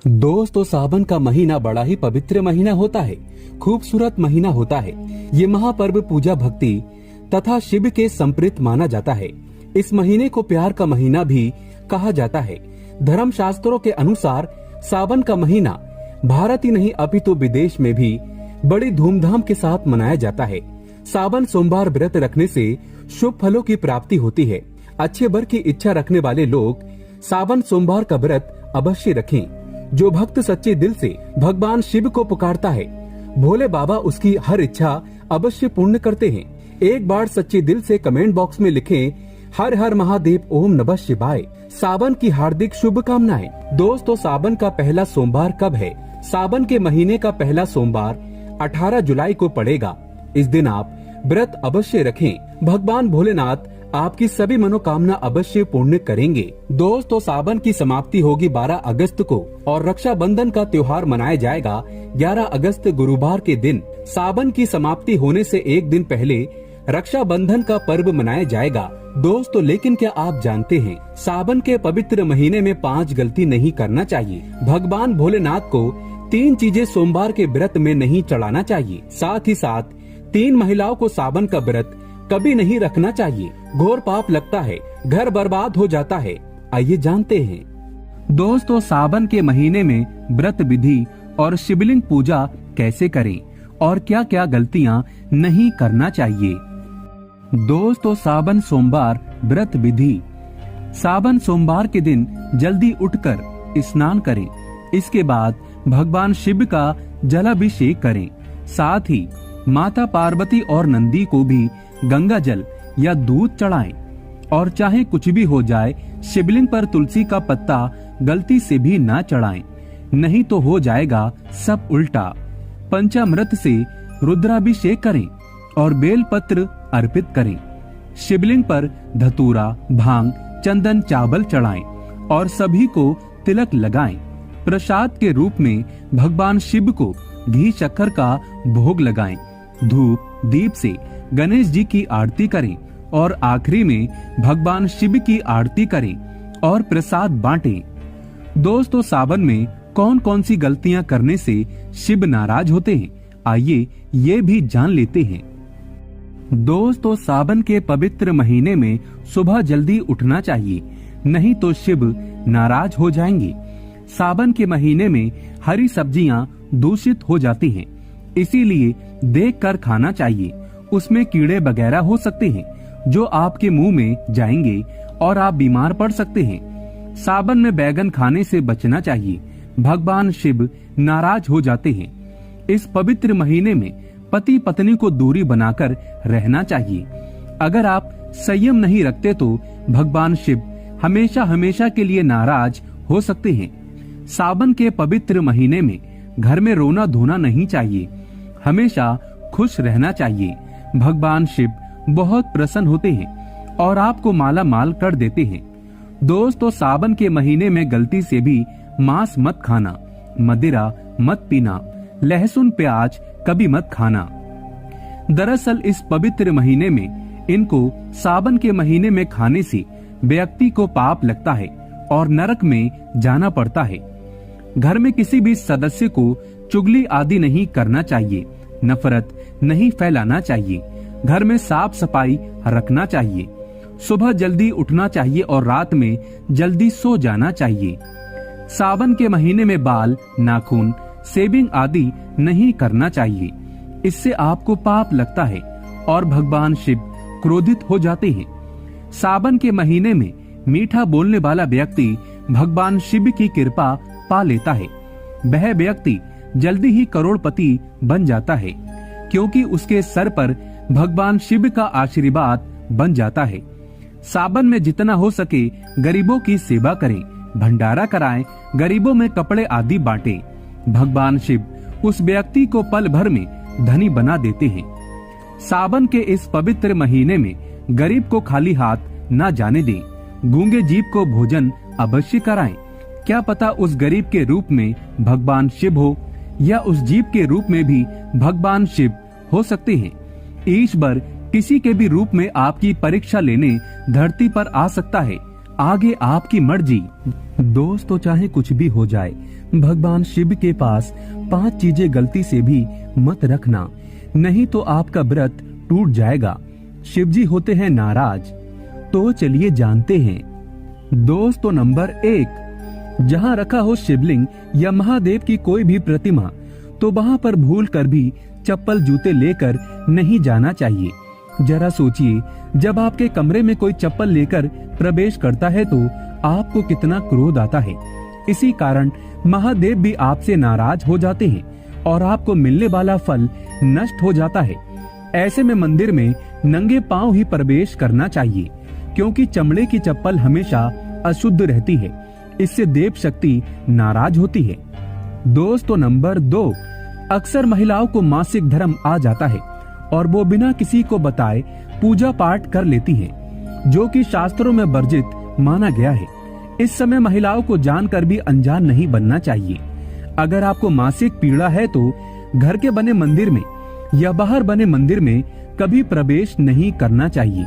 दोस्तों, सावन का महीना बड़ा ही पवित्र महीना होता है, खूबसूरत महीना होता है। ये महापर्व पूजा भक्ति तथा शिव के संप्रीत माना जाता है। इस महीने को प्यार का महीना भी कहा जाता है। धर्म शास्त्रों के अनुसार सावन का महीना भारत ही नहीं अपितु विदेश में भी बड़ी धूमधाम के साथ मनाया जाता है। सावन सोमवार व्रत रखने से शुभ फलों की प्राप्ति होती है। अच्छे वर की इच्छा रखने वाले लोग सावन सोमवार का व्रत अवश्य रखें। जो भक्त सच्चे दिल से भगवान शिव को पुकारता है, भोले बाबा उसकी हर इच्छा अवश्य पूर्ण करते हैं। एक बार सच्चे दिल से कमेंट बॉक्स में लिखें, हर हर महादेव, ओम नमः शिवाय। सावन की हार्दिक शुभकामनाएं। दोस्तों, सावन का पहला सोमवार कब है? सावन के महीने का पहला सोमवार 18 जुलाई को पड़ेगा। इस दिन आप व्रत अवश्य रखें। भगवान भोलेनाथ आपकी सभी मनोकामना अवश्य पूर्ण करेंगे। दोस्तों, सावन की समाप्ति होगी 12 अगस्त को और रक्षाबंधन का त्योहार मनाया जाएगा 11 अगस्त गुरुवार के दिन। सावन की समाप्ति होने से एक दिन पहले रक्षाबंधन का पर्व मनाया जाएगा। दोस्तों, लेकिन क्या आप जानते हैं, सावन के पवित्र महीने में 5 गलती नहीं करना चाहिए। भगवान भोलेनाथ को 3 चीजें सोमवार के व्रत में नहीं चढ़ाना चाहिए। साथ ही साथ 3 महिलाओं को सावन का व्रत कभी नहीं रखना चाहिए। घोर पाप लगता है, घर बर्बाद हो जाता है। आइए जानते हैं। दोस्तों, सावन के महीने में व्रत विधि और शिवलिंग पूजा कैसे करें और क्या क्या गलतियां नहीं करना चाहिए। दोस्तों, सावन सोमवार व्रत विधि। सावन सोमवार के दिन जल्दी उठकर स्नान करें। इसके बाद भगवान शिव का जलाभिषेक करें। साथ ही माता पार्वती और नंदी को भी गंगा जल या दूध चढ़ाएं। और चाहे कुछ भी हो जाए, शिवलिंग पर तुलसी का पत्ता गलती से भी ना चढ़ाएं, नहीं तो हो जाएगा सब उल्टा। पंचामृत से रुद्राभिषेक करें और बेलपत्र अर्पित करें। शिवलिंग पर धतूरा, भांग, चंदन, चावल चढ़ाएं और सभी को तिलक लगाएं। प्रसाद के रूप में भगवान शिव को घी शक्कर का भोग लगाएं। धूप दीप से गणेश जी की आरती करें और आखिरी में भगवान शिव की आरती करें और प्रसाद बांटें। दोस्तों, सावन में कौन कौन सी गलतियां करने से शिव नाराज होते हैं, आइए ये भी जान लेते हैं। दोस्तों, सावन के पवित्र महीने में सुबह जल्दी उठना चाहिए, नहीं तो शिव नाराज हो जाएंगे। सावन के महीने में हरी सब्जियां दूषित हो जाती हैं, इसीलिए देखकर खाना चाहिए। उसमें कीड़े वगैरह हो सकते हैं जो आपके मुंह में जाएंगे और आप बीमार पड़ सकते हैं। सावन में बैगन खाने से बचना चाहिए, भगवान शिव नाराज हो जाते हैं। इस पवित्र महीने में पति पत्नी को दूरी बनाकर रहना चाहिए। अगर आप संयम नहीं रखते तो भगवान शिव हमेशा हमेशा के लिए नाराज हो सकते हैं। सावन के पवित्र महीने में घर में रोना धोना नहीं चाहिए, हमेशा खुश रहना चाहिए। भगवान शिव बहुत प्रसन्न होते हैं और आपको माला माल कर देते हैं। दोस्तों, सावन के महीने में गलती से भी मांस मत खाना, मदिरा मत पीना, लहसुन प्याज कभी मत खाना। दरअसल इस पवित्र महीने में इनको सावन के महीने में खाने से व्यक्ति को पाप लगता है और नरक में जाना पड़ता है। घर में किसी भी सदस्य को चुगली आदि नहीं करना चाहिए, नफरत नहीं फैलाना चाहिए। घर में साफ सफाई रखना चाहिए। सुबह जल्दी उठना चाहिए और रात में जल्दी सो जाना चाहिए। सावन के महीने में बाल, नाखून, शेविंग आदि नहीं करना चाहिए, इससे आपको पाप लगता है और भगवान शिव क्रोधित हो जाते हैं। सावन के महीने में मीठा बोलने वाला व्यक्ति भगवान शिव की कृपा पा लेता है। वह व्यक्ति जल्दी ही करोड़पति बन जाता है, क्योंकि उसके सर पर भगवान शिव का आशीर्वाद बन जाता है। सावन में जितना हो सके गरीबों की सेवा करें, भंडारा कराएं, गरीबों में कपड़े आदि बांटें। भगवान शिव उस व्यक्ति को पल भर में धनी बना देते हैं। सावन के इस पवित्र महीने में गरीब को खाली हाथ न जाने दें। गूंगे जीव को भोजन अवश्य कराएं। क्या पता उस गरीब के रूप में भगवान शिव हो या उस जीव के रूप में भी भगवान शिव हो सकते हैं। ईश्वर किसी के भी रूप में आपकी परीक्षा लेने धरती पर आ सकता है। आगे आपकी मर्जी। दोस्तों, चाहे कुछ भी हो जाए, भगवान शिव के पास 5 चीजें गलती से भी मत रखना, नहीं तो आपका व्रत टूट जाएगा। शिव जी होते हैं नाराज। तो चलिए जानते हैं। दोस्तों, नंबर 1, जहाँ रखा हो शिवलिंग या महादेव की कोई भी प्रतिमा, तो वहाँ पर भूल कर भी चप्पल जूते लेकर नहीं जाना चाहिए। जरा सोचिए, जब आपके कमरे में कोई चप्पल लेकर प्रवेश करता है तो आपको कितना क्रोध आता है। इसी कारण महादेव भी आपसे नाराज हो जाते हैं और आपको मिलने वाला फल नष्ट हो जाता है। ऐसे में मंदिर में नंगे पांव ही प्रवेश करना चाहिए, क्योंकि चमड़े की चप्पल हमेशा अशुद्ध रहती है। इससे देव शक्ति नाराज होती है। दोस्तों, नंबर 2, अक्सर महिलाओं को मासिक धर्म आ जाता है और वो बिना किसी को बताए पूजा पाठ कर लेती हैं, जो कि शास्त्रों में वर्जित माना गया है। इस समय महिलाओं को जानकर भी अनजान नहीं बनना चाहिए। अगर आपको मासिक पीड़ा है तो घर के बने मंदिर में या बाहर बने मंदिर में कभी प्रवेश नहीं करना चाहिए।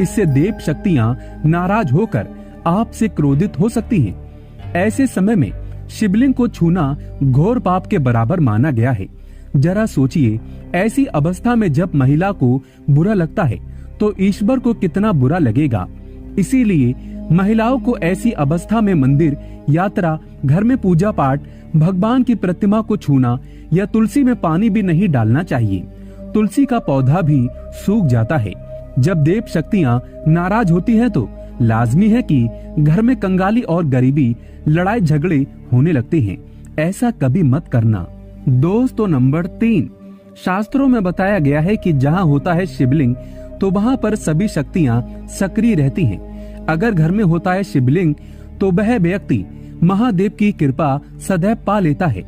इससे देव शक्तियां नाराज होकर आपसे क्रोधित हो सकती हैं। ऐसे समय में शिवलिंग को छूना घोर पाप के बराबर माना गया है। जरा सोचिए, ऐसी अवस्था में जब महिला को बुरा लगता है तो ईश्वर को कितना बुरा लगेगा। इसीलिए महिलाओं को ऐसी अवस्था में मंदिर, यात्रा, घर में पूजा पाठ, भगवान की प्रतिमा को छूना या तुलसी में पानी भी नहीं डालना चाहिए। तुलसी का पौधा भी सूख जाता है। जब देव शक्तियां नाराज होती हैं तो लाजमी है कि घर में कंगाली और गरीबी, लड़ाई झगड़े होने लगते हैं। ऐसा कभी मत करना। दोस्तों, नंबर 3, शास्त्रों में बताया गया है कि जहाँ होता है शिवलिंग तो वहाँ पर सभी शक्तियाँ सक्रिय रहती हैं। अगर घर में होता है शिवलिंग तो वह व्यक्ति महादेव की कृपा सदैव पा लेता है।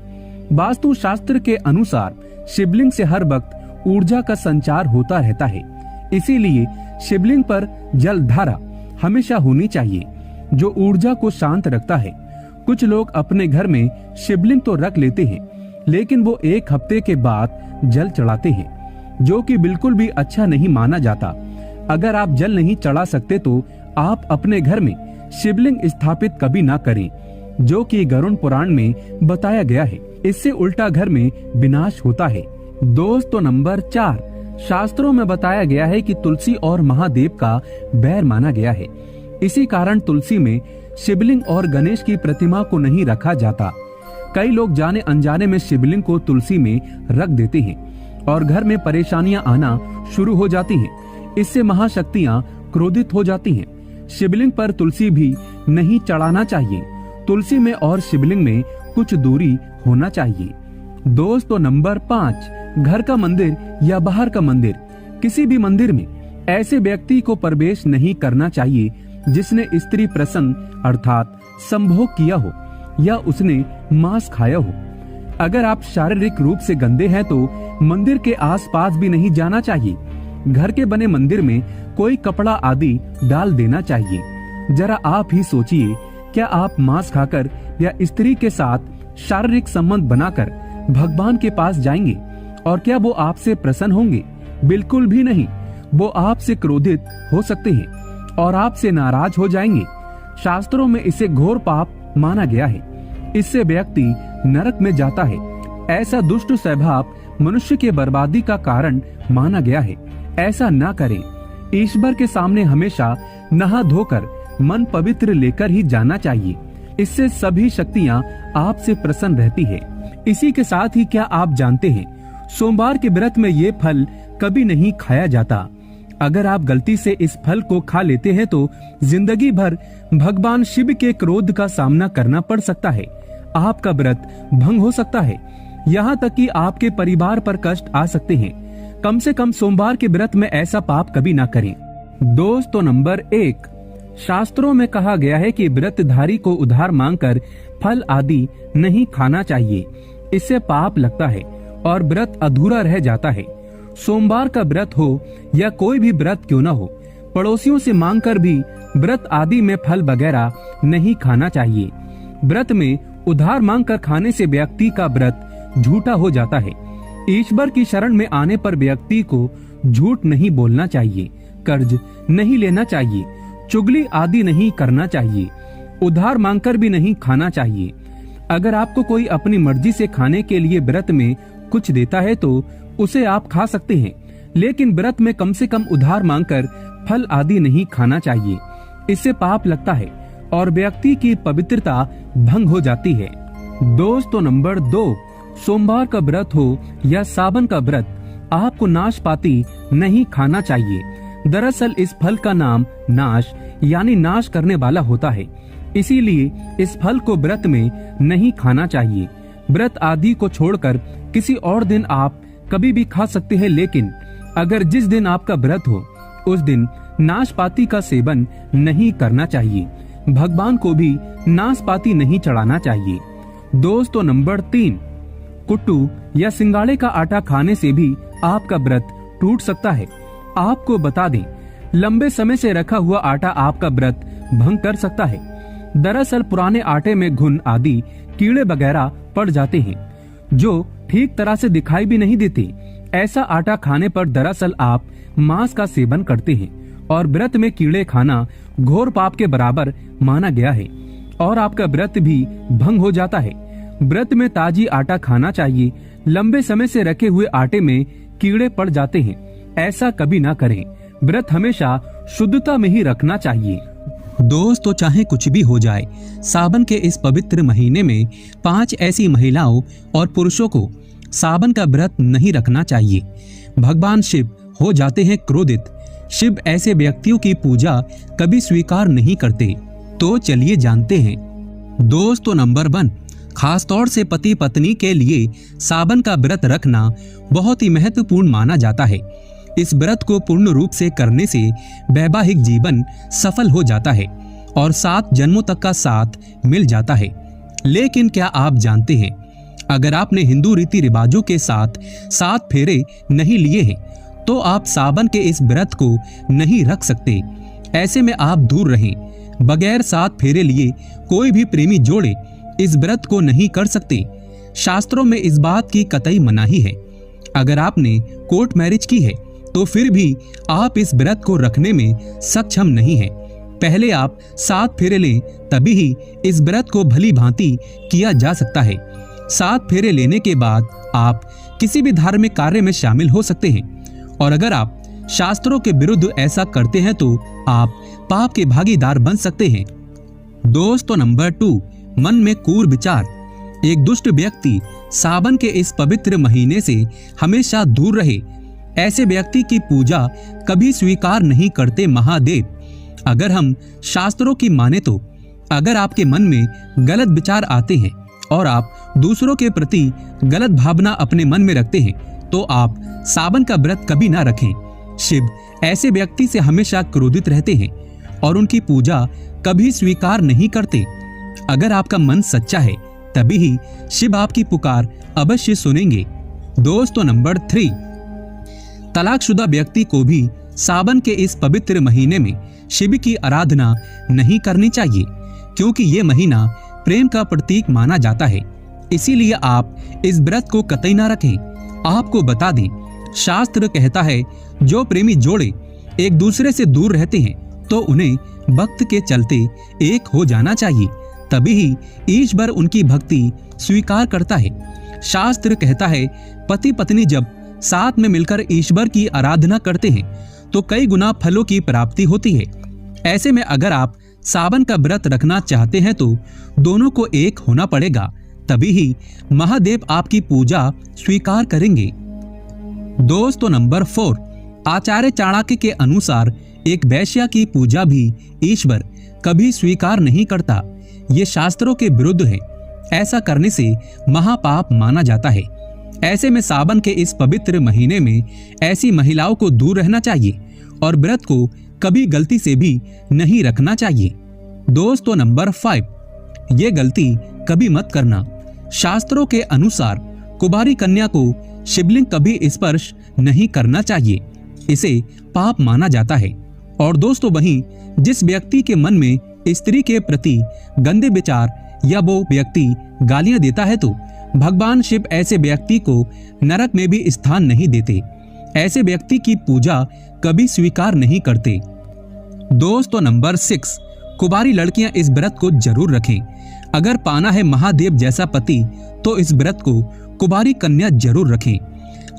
वास्तु शास्त्र के अनुसार शिवलिंग से हर वक्त ऊर्जा का संचार होता रहता है। इसीलिए शिवलिंग पर जल धारा हमेशा होनी चाहिए, जो ऊर्जा को शांत रखता है। कुछ लोग अपने घर में शिवलिंग तो रख लेते हैं, लेकिन वो 1 हफ्ते के बाद जल चढ़ाते हैं, जो कि बिल्कुल भी अच्छा नहीं माना जाता। अगर आप जल नहीं चढ़ा सकते तो आप अपने घर में शिवलिंग स्थापित कभी ना करें, जो कि गरुड़ पुराण में बताया गया है। इससे उल्टा घर में विनाश होता है। दोस्तों, नंबर 4, शास्त्रों में बताया गया है कि तुलसी और महादेव का बैर माना गया है। इसी कारण तुलसी में शिवलिंग और गणेश की प्रतिमा को नहीं रखा जाता। कई लोग जाने अनजाने में शिवलिंग को तुलसी में रख देते हैं और घर में परेशानियां आना शुरू हो जाती हैं। इससे महाशक्तियां क्रोधित हो जाती हैं। शिवलिंग पर तुलसी भी नहीं चढ़ाना चाहिए। तुलसी में और शिवलिंग में कुछ दूरी होना चाहिए। दोस्तों, नंबर 5, घर का मंदिर या बाहर का मंदिर, किसी भी मंदिर में ऐसे व्यक्ति को प्रवेश नहीं करना चाहिए जिसने स्त्री प्रसंग अर्थात संभोग किया हो या उसने मांस खाया हो। अगर आप शारीरिक रूप से गंदे हैं तो मंदिर के आसपास भी नहीं जाना चाहिए। घर के बने मंदिर में कोई कपड़ा आदि डाल देना चाहिए। जरा आप ही सोचिए, क्या आप मांस खाकर या स्त्री के साथ शारीरिक संबंध बनाकर भगवान के पास जाएंगे और क्या वो आपसे प्रसन्न होंगे? बिल्कुल भी नहीं। वो आपसे क्रोधित हो सकते हैं और आपसे नाराज हो जाएंगे। शास्त्रों में इसे घोर पाप माना गया है। इससे व्यक्ति नरक में जाता है। ऐसा दुष्ट स्वभाव मनुष्य के बर्बादी का कारण माना गया है। ऐसा ना करें। ईश्वर के सामने हमेशा नहा धोकर मन पवित्र लेकर ही जाना चाहिए। इससे सभी शक्तियाँ आपसे प्रसन्न रहती है। इसी के साथ ही क्या आप जानते हैं, सोमवार के व्रत में ये फल कभी नहीं खाया जाता। अगर आप गलती से इस फल को खा लेते हैं तो जिंदगी भर भगवान शिव के क्रोध का सामना करना पड़ सकता है। आपका व्रत भंग हो सकता है, यहाँ तक कि आपके परिवार पर कष्ट आ सकते हैं। कम से कम सोमवार के व्रत में ऐसा पाप कभी ना करें। दोस्तों, नंबर 1, शास्त्रों में कहा गया है कि व्रतधारी को उधार मांगकर फल आदि नहीं खाना चाहिए। इससे पाप लगता है और व्रत अधूरा रह जाता है। सोमवार का व्रत हो या कोई भी व्रत क्यों न हो, पड़ोसियों से मांगकर भी व्रत आदि में फल वगैरह नहीं खाना चाहिए। व्रत में उधार मांगकर खाने से व्यक्ति का व्रत झूठा हो जाता है। ईश्वर की शरण में आने पर व्यक्ति को झूठ नहीं बोलना चाहिए, कर्ज नहीं लेना चाहिए, चुगली आदि नहीं करना चाहिए। उधार मांगकर भी नहीं खाना चाहिए। अगर आपको कोई अपनी मर्जी से खाने के लिए व्रत में कुछ देता है तो उसे आप खा सकते हैं, लेकिन व्रत में कम से कम उधार मांगकर फल आदि नहीं खाना चाहिए। इससे पाप लगता है और व्यक्ति की पवित्रता भंग हो जाती है। दोस्तों नंबर 2, सोमवार का व्रत हो या सावन का व्रत, आपको नाशपाती नहीं खाना चाहिए। दरअसल इस फल का नाम नाश यानी नाश करने वाला होता है, इसीलिए इस फल को व्रत में नहीं खाना चाहिए। व्रत आदि को छोड़कर किसी और दिन आप कभी भी खा सकते हैं, लेकिन अगर जिस दिन आपका व्रत हो उस दिन नाशपाती का सेवन नहीं करना चाहिए। भगवान को भी नाशपाती नहीं चढ़ाना चाहिए। दोस्तों नंबर 3, कुट्टू या सिंगाड़े का आटा खाने से भी आपका व्रत टूट सकता है। आपको बता दें, लंबे समय से रखा हुआ आटा आपका व्रत भंग कर सकता है। दरअसल पुराने आटे में घुन आदि कीड़े वगैरह पड़ जाते हैं जो ठीक तरह से दिखाई भी नहीं देते। ऐसा आटा खाने पर दरअसल आप मांस का सेवन करते हैं और व्रत में कीड़े खाना घोर पाप के बराबर माना गया है और आपका व्रत भी भंग हो जाता है। व्रत में ताजी आटा खाना चाहिए। लंबे समय से रखे हुए आटे में कीड़े पड़ जाते हैं, ऐसा कभी ना करें। व्रत हमेशा शुद्धता में ही रखना चाहिए। दोस्तों चाहे कुछ भी हो जाए, सावन के इस पवित्र महीने में 5 ऐसी महिलाओं और पुरुषों को सावन का व्रत नहीं रखना चाहिए। भगवान शिव हो जाते हैं क्रोधित। शिव ऐसे व्यक्तियों की पूजा कभी स्वीकार नहीं करते। तो चलिए जानते हैं। दोस्तों नंबर 1, खास तौर से पति पत्नी के लिए सावन का व्रत रखना बहुत ही महत्वपूर्ण माना जाता है। इस व्रत को पूर्ण रूप से करने से वैवाहिक जीवन सफल हो जाता है और 7 जन्मों तक का साथ मिल जाता है। लेकिन क्या आप जानते हैं, अगर आपने हिंदू रीति रिवाजों के साथ 7 फेरे नहीं लिए हैं तो आप सावन के इस व्रत को नहीं रख सकते। ऐसे में आप दूर रहें। बगैर 7 फेरे लिए कोई भी प्रेमी जोड़े इस व्रत को नहीं कर सकते। शास्त्रों में इस बात की कतई मनाही है। अगर आपने कोर्ट मैरिज की है तो फिर भी आप इस व्रत को रखने में सक्षम नहीं हैं। पहले आप 7 फेरे लें, तभी ही इस व्रत को भली भांति किया जा सकता है। 7 फेरे लेने के बाद आप किसी भी धार्मिक कार्य में शामिल हो सकते हैं और अगर आप शास्त्रों के विरुद्ध ऐसा करते हैं तो आप पाप के भागीदार बन सकते हैं। दोस्तों नंबर 2, मन में क्रूर विचार। एक दुष्ट व्यक्ति सावन के इस पवित्र महीने से हमेशा दूर रहे। ऐसे व्यक्ति की पूजा कभी स्वीकार नहीं करते महादेव। अगर हम शास्त्रों की माने तो अगर आपके मन में गलत विचार आते हैं और आप दूसरों के प्रति गलत भावना अपने मन में रखते हैं तो आप सावन का व्रत कभी ना रखें। शिव ऐसे व्यक्ति से हमेशा क्रोधित रहते हैं और उनकी पूजा कभी स्वीकार नहीं करते। अगर आपका मन सच्चा है तभी ही शिव आपकी पुकार अवश्य सुनेंगे। दोस्तों नंबर 3, तलाकशुदा व्यक्ति को भी सावन के इस पवित्र महीने में शिव की आराधना नहीं करनी चाहिए, क्योंकि ये महीना प्रेम का प्रतीक माना जाता है। इसीलिए आप इस व्रत को कतई ना रखें। आपको बता दें, शास्त्र कहता है जो प्रेमी जोड़े एक दूसरे से दूर रहते हैं तो उन्हें वक्त के चलते एक हो जाना चाहिए, तभी ही ईश्वर उनकी भक्ति स्वीकार करता है। शास्त्र कहता है पति पत्नी जब साथ में मिलकर ईश्वर की आराधना करते हैं तो कई गुना फलों की प्राप्ति होती है। ऐसे में अगर आप सावन का व्रत रखना चाहते हैं तो दोनों को एक होना पड़ेगा, तभी ही महादेव आपकी पूजा स्वीकार करेंगे। दोस्तों नंबर 4, आचार्य चाणक्य के अनुसार एक वैश्या की पूजा भी ईश्वर कभी स्वीकार नहीं करता। ये शास्त्रों के विरुद्ध है। ऐसा करने से महापाप माना जाता है। ऐसे में सावन के इस पवित्र महीने में ऐसी महिलाओं को दूर रहना चाहिए और व्रत को कभी गलती से भी नहीं रखना चाहिए। दोस्तों नंबर 5, ये गलती कभी मत करना। शास्त्रों के अनुसार कुंवारी कन्या को शिवलिंग कभी स्पर्श नहीं करना चाहिए, इसे पाप माना जाता है। और दोस्तों वहीं जिस व्यक्ति के मन में स्त्री के प्रति गंदे विचार या वो व्यक्ति गालियां देता है तो भगवान शिव ऐसे व्यक्ति को नरक में भी स्थान नहीं देते। ऐसे व्यक्ति की पूजा कभी स्वीकार नहीं करते। दोस्तों नंबर 6, कुंवारी लड़कियां इस व्रत को जरूर रखें। अगर पाना है महादेव जैसा पति तो इस व्रत को कुंवारी कन्या जरूर रखें।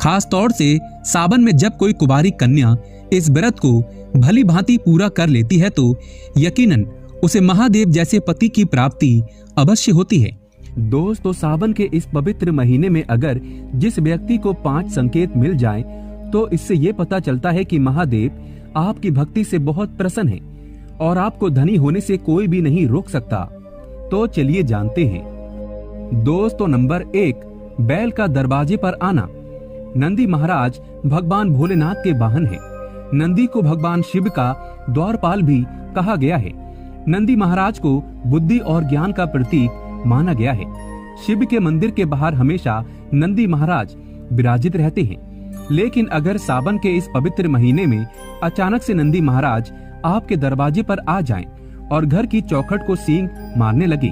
खास तौर से सावन में जब कोई कुंवारी कन्या इस व्रत को भली भांति पूरा कर लेती है तो यकीनन उसे महादेव जैसे पति की प्राप्ति अवश्य होती है। दोस्तों सावन के इस पवित्र महीने में अगर जिस व्यक्ति को 5 संकेत मिल जाएं, तो इससे ये पता चलता है कि महादेव आपकी भक्ति से बहुत प्रसन्न है और आपको धनी होने से कोई भी नहीं रोक सकता। तो चलिए जानते हैं। दोस्तों नंबर 1, बैल का दरवाजे पर आना। नंदी महाराज भगवान भोलेनाथ के वाहन है। नंदी को भगवान शिव का द्वारपाल भी कहा गया है। नंदी महाराज को बुद्धि और ज्ञान का प्रतीक माना गया है। शिव के मंदिर के बाहर हमेशा नंदी महाराज विराजित रहते हैं। लेकिन अगर सावन के इस पवित्र महीने में अचानक से नंदी महाराज आपके दरवाजे पर आ जाएं और घर की चौखट को सींग मारने लगे,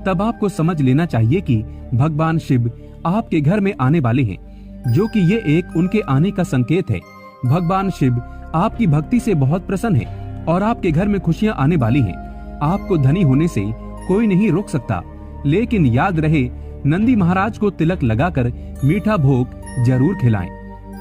तब आपको समझ लेना चाहिए कि भगवान शिव आपके घर में आने वाले हैं, जो कि ये एक उनके आने का संकेत है। भगवान शिव आपकी भक्ति से बहुत प्रसन्न है और आपके घर में खुशियां आने वाली हैं। आपको धनी होने से कोई नहीं रोक सकता। लेकिन याद रहे, नंदी महाराज को तिलक लगाकर मीठा भोग जरूर खिलाएं।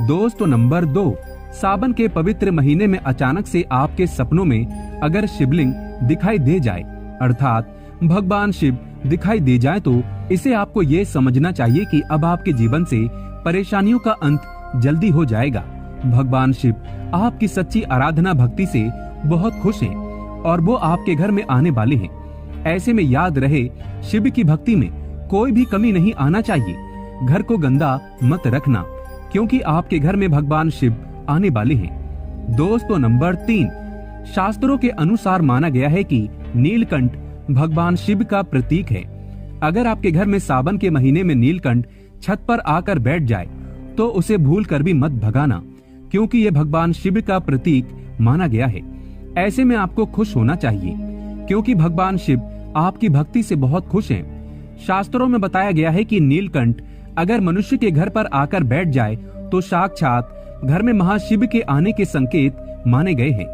दोस्तों नंबर 2, सावन के पवित्र महीने में अचानक से आपके सपनों में अगर शिवलिंग दिखाई दे जाए, अर्थात भगवान शिव दिखाई दे जाए, तो इसे आपको ये समझना चाहिए कि अब आपके जीवन से परेशानियों का अंत जल्दी हो जाएगा। भगवान शिव आपकी सच्ची आराधना भक्ति से बहुत खुश हैं और वो आपके घर में आने वाले हैं। ऐसे में याद रहे, शिव की भक्ति में कोई भी कमी नहीं आना चाहिए। घर को गंदा मत रखना, क्योंकि आपके घर में भगवान शिव आने वाले हैं। दोस्तों नंबर 3, शास्त्रों के अनुसार माना गया है कि नीलकंठ भगवान शिव का प्रतीक है। अगर आपके घर में सावन के महीने में नीलकंठ छत पर आकर बैठ जाए तो उसे भूल कर भी मत भगाना, क्योंकि ये भगवान शिव का प्रतीक माना गया है। ऐसे में आपको खुश होना चाहिए, क्योंकि भगवान शिव आपकी भक्ति से बहुत खुश हैं। शास्त्रों में बताया गया है कि नीलकंठ अगर मनुष्य के घर पर आकर बैठ जाए तो साक्षात घर में महाशिव के आने के संकेत माने गए हैं।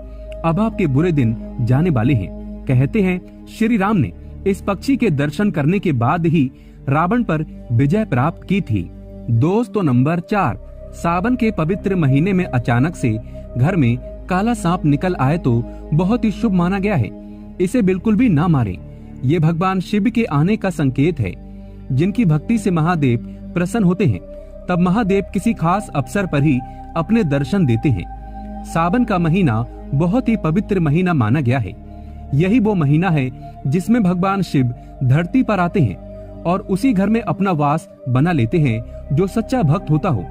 अब आपके बुरे दिन जाने वाले हैं। कहते हैं श्री राम ने इस पक्षी के दर्शन करने के बाद ही रावण पर विजय प्राप्त की थी। दोस्तों नंबर 4, सावन के पवित्र महीने में अचानक से घर में काला सांप निकल आए तो बहुत ही शुभ माना गया है। इसे बिल्कुल भी ना मारें। ये भगवान शिव के आने का संकेत है। जिनकी भक्ति से महादेव प्रसन्न होते हैं, तब महादेव किसी खास अवसर पर ही अपने दर्शन देते हैं। सावन का महीना बहुत ही पवित्र महीना माना गया है। यही वो महीना है जिसमें भगवान शिव धरती पर आते हैं और उसी घर में अपना वास बना लेते हैं जो सच्चा भक्त होता हो।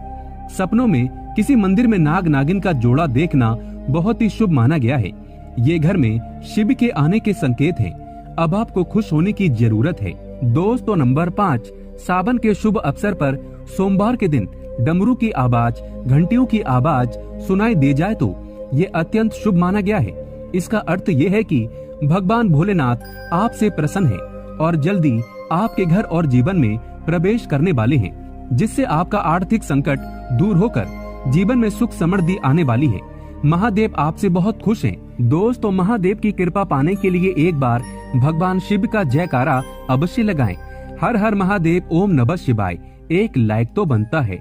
सपनों में किसी मंदिर में नाग नागिन का जोड़ा देखना बहुत ही शुभ माना गया है। ये घर में शिव के आने के संकेत हैं। अब आपको खुश होने की जरूरत है। दोस्तों नंबर 5, सावन के शुभ अवसर पर सोमवार के दिन डमरू की आवाज, घंटियों की आवाज सुनाई दे जाए तो ये अत्यंत शुभ माना गया है। इसका अर्थ ये है कि भगवान भोलेनाथ आपसे प्रसन्न है और जल्दी आपके घर और जीवन में प्रवेश करने वाले हैं, जिससे आपका आर्थिक संकट दूर होकर जीवन में सुख समृद्धि आने वाली है। महादेव आपसे बहुत खुश हैं। दोस्तों महादेव की कृपा पाने के लिए एक बार भगवान शिव का जयकारा अवश्य लगाएं। हर हर महादेव, ओम नमः शिवाय। एक लाइक तो बनता है।